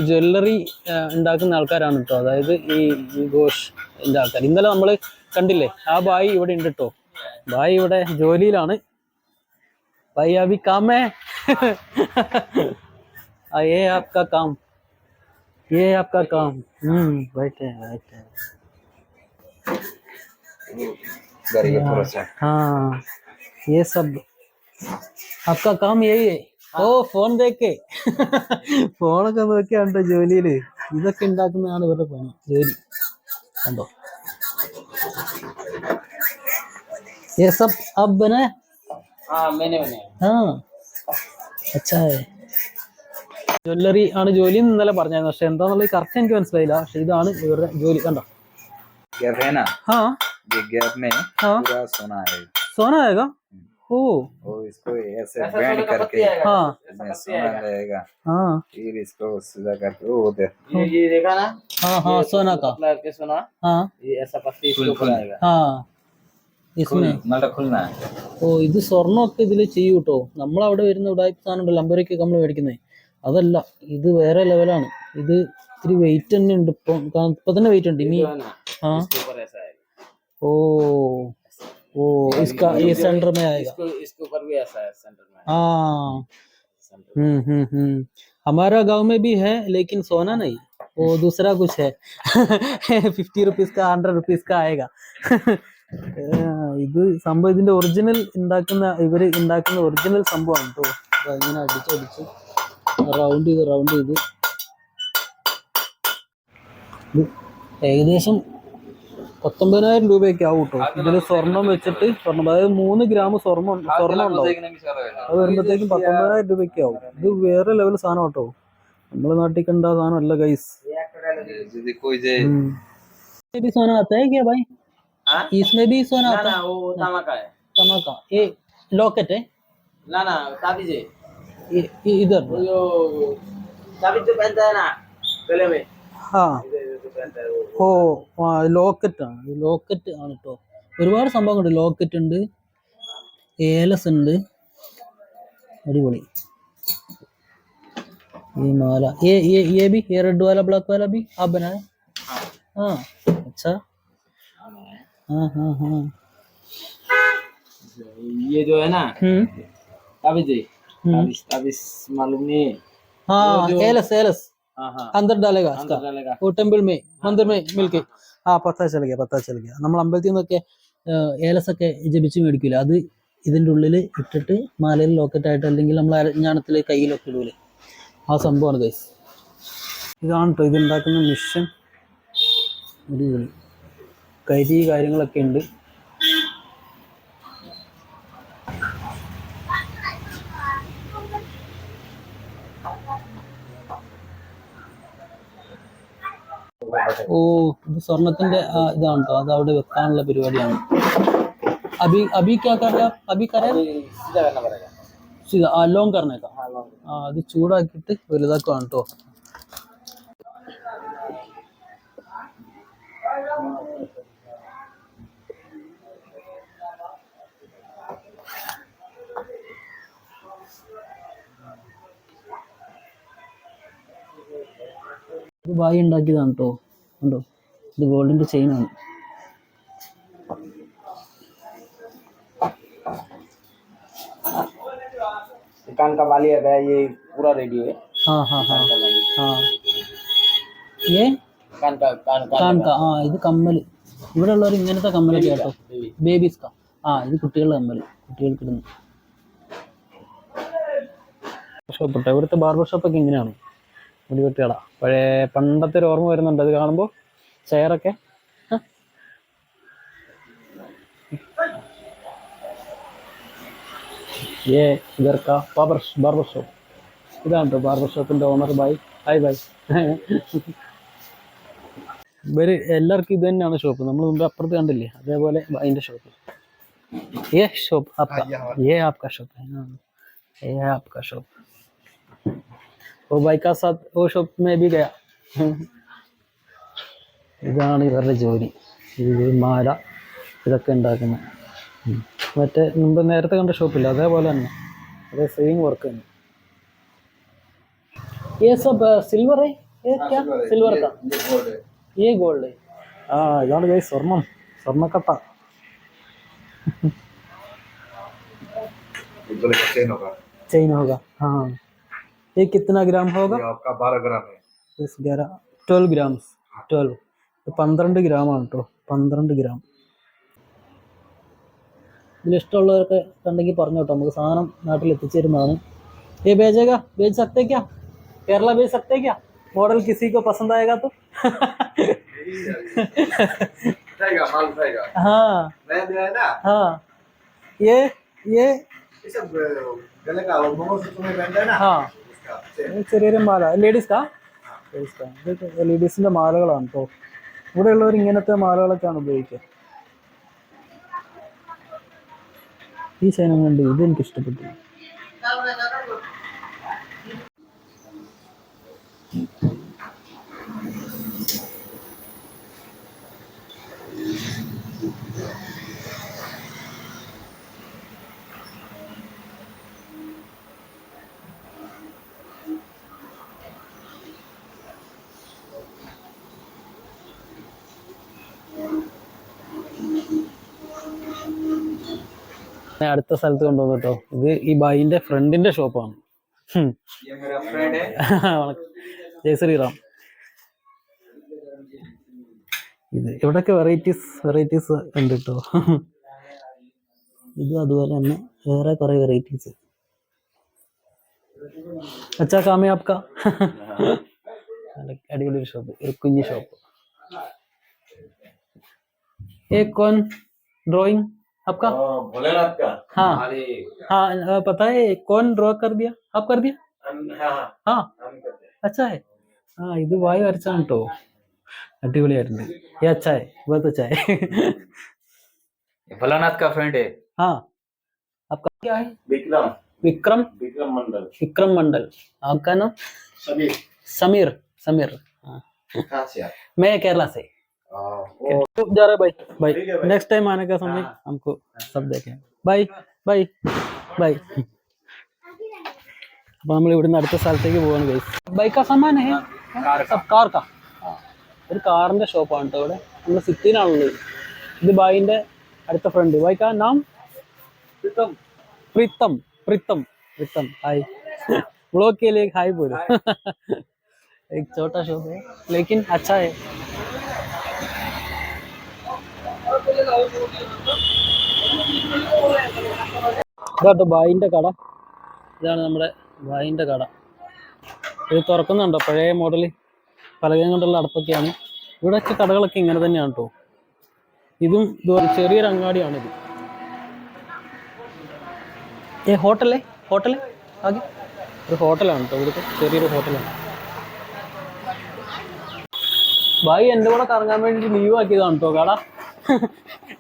Jewellery ഉണ്ടാക്കുന്ന ആൾക്കാരാണ് കേട്ടോ. അതായത് ഈ ഘോഷ് ആൾക്കാർ. ഇന്നലെ നമ്മൾ കണ്ടില്ലേ, ആ ബായി ഇവിടെ ഉണ്ട് കേട്ടോ. ബായി ഇവിടെ ജോലിയിലാണ്. ബായി അഭി കാം ഹൈ. ये आपका काम, ये आपका काम. बैठे बैठे. हाँ, ये सब आपका काम यही है. ഓ ഫോൺ തേക്കേ. ഫോണൊക്കെ നോക്കിയാണ്ടോ ജോലിയില്. ഇതൊക്കെ ഉണ്ടാക്കുന്നതാണ് ഇവരുടെ പണി, ജോലി കണ്ടോ. ये सब अब बना. हाँ मैंने बनाया. हाँ अच्छा है. ജ്വല്ലറി ആണ് ജോലി എന്ന് ഇന്നലെ പറഞ്ഞായിരുന്നു. പക്ഷെ എന്താന്നുള്ളത് കറക്റ്റ് എനിക്ക് മനസ്സിലായില്ല. പക്ഷെ ഇതാണ് ഇവരുടെ ജോലി. കണ്ടോ. सोना आएगा. ओ इसको ऐसे बैंड करके हाँ सोना रहेगा. हाँ फिर इसको सीधा करके वो उधर ये देखा ना. हाँ हाँ सोना का. सोना. हाँ ये ऐसा पत्ती इसके ऊपर आएगा. हाँ इसमें खुलना. ഓ ഇത് സ്വർണ്ണമൊക്കെ ഇതിൽ ചെയ്യും കേട്ടോ. നമ്മളവിടെ വരുന്ന ഉടായ്പ സാധനം ഉണ്ടല്ലോ, അമ്പരയ്ക്ക് നമ്മൾ മേടിക്കുന്നത്, അതല്ല. ഇത് വേറെ ലെവലാണ്. ഇത് ഇത്തിരി വെയിറ്റ് തന്നെ ഉണ്ട്. ഇപ്പൊ തന്നെ വെയിറ്റ് ഉണ്ട്. ഇനി हाँ ओ ओ इसका ये सेंटर में आएगा. इसके ऊपर भी ऐसा है सेंटर में. हाँ हमारा गांव में भी है, लेकिन सोना नहीं, वो दूसरा कुछ है. 50 रुपीस का 100 रुपीस का आएगा. ഇത് സംഭവം ഇതിന്റെ ഒറിജിനൽ ഇവര് ഉണ്ടാക്കുന്ന ഒറിജിനൽ സംഭവമാണ് കേട്ടോ. ഇങ്ങനെ അടിച്ചടിച്ച് റൗണ്ട് ചെയ്ത് ഇത് ഏകദേശം 19,000 രൂപയൊക്കെ ആവും കേട്ടോ. ഇതിൽ സ്വർണം വെച്ചിട്ട്, അതായത് 3 ഗ്രാം സ്വർണം ഉണ്ടാവും. അത് വരുമ്പോഴത്തേക്കും 19,000 രൂപയൊക്കെ ആവും. ഇത് വേറെ ലെവൽ സാധനം കേട്ടോ. നമ്മളെ നാട്ടിൽ കണ്ട സാധനം അല്ല ഗൈസ്. सोना आता है क्या भाई? इसमें भी सोना आता है. वो तमका है. तमका. ये लॉकेट है ना ताबीज है. ये इधर जो ताबीज जो पहनता है ना गले में. हाँ जो पहनता है ഓ ലോക്കറ്റ് ആണ്. ലോക്കറ്റ് ആണ് കേട്ടോ. ഒരുപാട് സംഭവങ്ങളുണ്ട്. ലോക്കറ്റ് ഉണ്ട്, ഏലസ് ഉണ്ട്. അടിപൊളി. ये माला, ये भी, ये रेड वाला ब्लैक वाला भी आप बनाए. हाँ अच्छा. हाँ ये जो है ना ताबीज है. ताबीज मालूम नहीं है. हाँ एलस अंदर डालेगा इसका. वो टेम्पल में मंदिर में मिलके. हाँ പത്താ ചൽ गया. നമ്മൾ അമ്പലത്തിൽ നിന്നൊക്കെ ഏലസൊക്കെ ജപിച്ച് മേടിക്കില്ല. അത് ഇതിൻ്റെ ഉള്ളിൽ ഇട്ടിട്ട് മാലയിൽ ലോക്കറ്റ് ആയിട്ട്, അല്ലെങ്കിൽ നമ്മൾ അരഞ്ഞാണത്തിൽ കയ്യിലൊക്കെ ഇടൂലേ, ആ സംഭവമാണ് ഗൈസ്. ഇതാണ് കേട്ടോ ഇതുണ്ടാക്കുന്ന മിഷൻ. അടിപൊളി കരി കാര്യങ്ങളൊക്കെ ഉണ്ട്. ഓ ഇത് സ്വർണത്തിന്റെ ഇതാണ് കേട്ടോ. അത് അവിടെ വെക്കാനുള്ള പരിപാടിയാണ്. अभी क्या कर रहे हैं आप? अभी कर रहे हैं सीधा करना पड़ेगा. सीधा ലോങ് करने का. അത് ചൂടാക്കിയിട്ട് വലുതാക്കുകയാണ് കേട്ടോ. ഇത് ബായി ഉണ്ടാക്കിയതാണ് കേട്ടോ. കണ്ടോ, ഇത് ഗോൾഡിന്റെ ചെയിനാണ്. कान का बाली है, ये पूरा रेडी है. हाँ ये कान का. ആ ഇത് കമ്മൽ. ഇവിടെ ഉള്ളവർ ഇങ്ങനത്തെ കമ്മലൊക്കെ കേട്ടോ. ബേബീസ് ഇത് കുട്ടികളുടെ കമ്മൽ, കുട്ടികൾക്ക് ഇടുന്നു. ഷോപ്പ് കേട്ടോ. ഇവിടുത്തെ ബാർബർ ഷോപ്പൊക്കെ ഇങ്ങനെയാണ്. മുടിവെട്ടുകട. പഴയ പണ്ടത്തെ ഒരു ഓർമ്മ വരുന്നുണ്ട് അത് കാണുമ്പോൾ. ചെയറൊക്കെ ये इधर का बार्बर शॉप. ഇതാണ് കേട്ടോ ബാർബർ ഷോപ്പിന്റെ ഓണർ ബായ്. Hi bye. ഇവര് എല്ലാവർക്കും ഇത് തന്നെയാണ് ഷോപ്പ്. നമ്മൾ മുമ്പ് അപ്പുറത്ത് കണ്ടില്ലേ, അതേപോലെ അതിന്റെ ഷോപ്പ്. ये शॉप आपका, ये आपका शॉप है. ये आपका शॉप. वो भाई का साथ वो शॉप में भी गया. ഇതാണ് ഇവരുടെ ജോലി. ഇത് മാല ഇതൊക്കെ ഉണ്ടാക്കുന്നത്. മറ്റേ മുമ്പ് നേരത്തെ കണ്ട ഷോപ്പില്ല, അതേപോലെ തന്നെ, അതേ സെയിം വർക്ക് തന്നെ. ये सब सिल्वर है, ये क्या सिल्वर का, ये गोल्ड है. ആ ഇതാണ് ഗൈസ് സ്വർണം, സ്വർണ്ണക്കട്ട. चेन होगा हाँ. ये कितना ग्राम होगा? आपका 12 ग्राम है. 12 ग्राम. 12 12 ഗ്രാമാണ് കേട്ടോ, 12 ഗ്രാം. ഇതിലിഷ്ടമുള്ളവരൊക്കെ കണ്ടെങ്കിൽ പറഞ്ഞു കേട്ടോ, നമുക്ക് സാധനം നാട്ടിൽ എത്തിച്ചേരുന്നതാണ്. ये भेजेगा, भेज सकते क्या? केरला भेज सकते क्या? मॉडल किसी को पसंद आएगा तो माल उठाएगा. हाँ नया दिया है ना. हाँ. ये ये सब गले का मंगलसूत्र में पहनता है ना. हाँ उसका same. ചെറിയൊരു മാല ലേഡീസ് കാ, ലേഡീസിന്റെ മാലകളാണ് കേട്ടോ. ഇവിടെയുള്ളവർ ഇങ്ങനത്തെ മാലകളൊക്കെയാണ് ഉപയോഗിക്കുക. ഈ ചൈന കണ്ട് ഇത് എനിക്ക് ഇഷ്ടപ്പെട്ടു. അടുത്ത സ്ഥലത്ത് കൊണ്ടുവന്നു കേട്ടോ. ഇത് ഈ ബായിന്റെ ഫ്രണ്ടിന്റെ ഷോപ്പാണ്. ये मेरा फ्रेंड है. ജയ് ശ്രീറാം. ഇത് ഇവിടെയൊക്കെ വെറൈറ്റീസ് ഉണ്ട് കേട്ടോ. ഇത് അതുപോലെ തന്നെ വേറെ കുറെ വെറൈറ്റീസ്. അച്ഛാ കാമേ ആപ്കാ. അടിപൊളി ഒരു ഷോപ്പ്, ഒരു കുഞ്ഞു ഷോപ്പ്. एक कौन ड्राइंग आपका? भोलेनाथ का. हाँ हाँ पता है कौन ड्रॉ कर दिया? आप कर दिया? हाँ अच्छा है. हाँ ഇത് വായി വരച്ചാണ് കേട്ടോ, അടിപൊളിയായിട്ടുണ്ട്. ये अच्छा है, बहुत अच्छा है. भोलेनाथ का फ्रेंड है. हाँ आपका क्या है? विक्रम. विक्रम मंडल. विक्रम मंडल. आपका नाम? समीर. समीर. हाँ कहाँ से आप? मैं केरला से. तो जा रहा है भाई. भाई नेक्स्ट टाइम आने का समय हमको सब देखें. Bye bye bye. അപ്പൊ നമ്മൾ ഇവിടുന്ന് അടുത്ത സ്ഥലത്തേക്ക് പോവാണ് ഗൈസ്. ബൈക്കാ സാമാൻ ഹേ സബ് കാർ കാ. ഒരു കാറിന്റെ ഷോപ്പാണ് കേട്ടോ ഇവിടെ. നമ്മൾ സിറ്റിയിലാണുള്ളത്. ഇത് ബായിന്റെ അടുത്ത ഫ്രണ്ട്. ബായിക്കാ നാം प्रीतम. हाय. व्लॉग के लिए हाय बोलो. एक छोटा शॉप है लेकिन अच्छा है. ഇതാട്ടോ ബായിന്റെ കട. ഇതാണ് നമ്മുടെ ബായിന്റെ കട. ഇത് തുറക്കുന്നുണ്ടോ, പഴയ മോഡല് പലകയും കൊണ്ടുള്ള അടപ്പൊക്കെയാണ്. ഇവിടെയൊക്കെ കടകളൊക്കെ ഇങ്ങനെ തന്നെയാണ് കേട്ടോ. ഇതും ഇതുപോലെ ചെറിയൊരു അങ്ങാടിയാണിത്. ഏ ഹോട്ടൽ ആകെ ഒരു ഹോട്ടലാണ് കേട്ടോ. ഇവിടുത്തെ ചെറിയൊരു ഹോട്ടലാണ്. ബായി എൻ്റെ കൂടെ കറങ്ങാൻ വേണ്ടിയിട്ട് ലീവ് ആക്കിയതാണ് കേട്ടോ കട.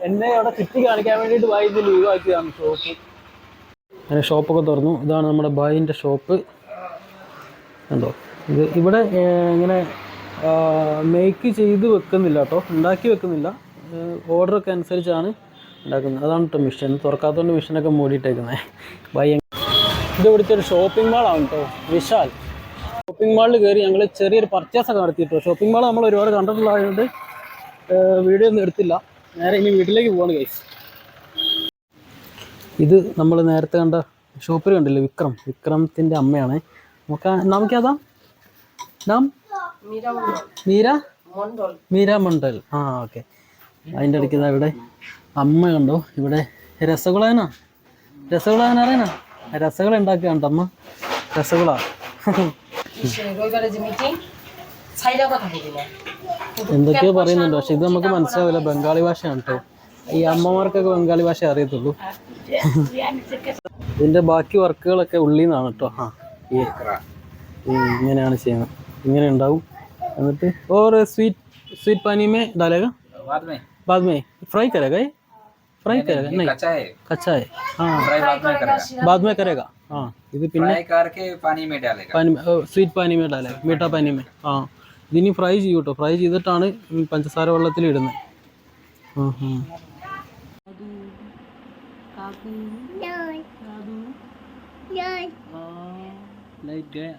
എന്നെ അവിടെ ചുറ്റി കാണിക്കാൻ വേണ്ടിയിട്ട് ബായി ഇത് ലീവ് ആക്കിയതാണ് ഷോപ്പ്. അങ്ങനെ ഷോപ്പൊക്കെ തുറന്നു. ഇതാണ് നമ്മുടെ ബായിൻ്റെ ഷോപ്പ്. കണ്ടോ, ഇത് ഇവിടെ ഇങ്ങനെ മേക്ക് ചെയ്ത് വെക്കുന്നില്ല കേട്ടോ, ഉണ്ടാക്കി വെക്കുന്നില്ല. ഓർഡറൊക്കെ അനുസരിച്ചാണ് ഉണ്ടാക്കുന്നത്. അതാണ് കേട്ടോ മിഷൻ. തുറക്കാത്തതുകൊണ്ട് മിഷനൊക്കെ മൂടിയിട്ടേക്കുന്നത്. ബായി ഇത് ഇവിടുത്തെ ഒരു ഷോപ്പിംഗ് മാളാണ് കേട്ടോ, വിശാൽ. ഷോപ്പിംഗ് മാളിൽ കയറി ഞങ്ങൾ ചെറിയൊരു പർച്ചേസൊക്കെ നടത്തിയിട്ടോ. ഷോപ്പിംഗ് മാൾ നമ്മൾ ഒരുപാട് കണ്ടിട്ടുള്ളതായതുകൊണ്ട് വീഡിയോ ഒന്നും എടുത്തില്ല. നേരെ ഇനി വീട്ടിലേക്ക് പോവാണ് ഗൈസ്. ഇത് നമ്മൾ നേരത്തെ കണ്ട ഷോപ്പിൽ കണ്ടില്ലേ, വിക്രമത്തിൻ്റെ അമ്മയാണ്. നമുക്കതാ നാം മീര മണ്ഡൽ. ആ ഓക്കെ. അതിൻ്റെ ഇടയ്ക്ക് ഇതാ ഇവിടെ അമ്മ കണ്ടോ. ഇവിടെ രസഗുള അറിയണ, രസഗുള ഉണ്ടാക്കുകയാണ് അമ്മ. രസഗുള എന്തൊക്കെയോ പറയുന്നുണ്ട്, പക്ഷെ ഇത് നമുക്ക് മനസ്സിലാവില്ല. ബംഗാളി ഭാഷയാണ് കേട്ടോ. ഈ അമ്മമാർക്കൊക്കെ ബംഗാളി ഭാഷ അറിയത്തുള്ളൂ. ഇതിൻ്റെ ബാക്കി വർക്കുകളൊക്കെ ഉള്ളിൽ നിന്നാണ് കേട്ടോ. ഇങ്ങനെയാണ് ചെയ്യുന്നത്. ഇങ്ങനെ ഉണ്ടാവും. എന്നിട്ട് और स्वीट पानी में डालेगा बाद में फ्राई करेगा. ये फ्राई करेगा नहीं, कच्चा है. हाँ बाद में करेगा. हाँ ഇത് പിന്നെ സ്വീറ്റ് പാനി में डालेगा, मीठा पानी में. ആ ഇതിനി ഫ്രൈ ചെയ്യും കേട്ടോ. ഫ്രൈ ചെയ്തിട്ടാണ് പഞ്ചസാര വെള്ളത്തിൽ ഇടുന്നത്. लाइट गया.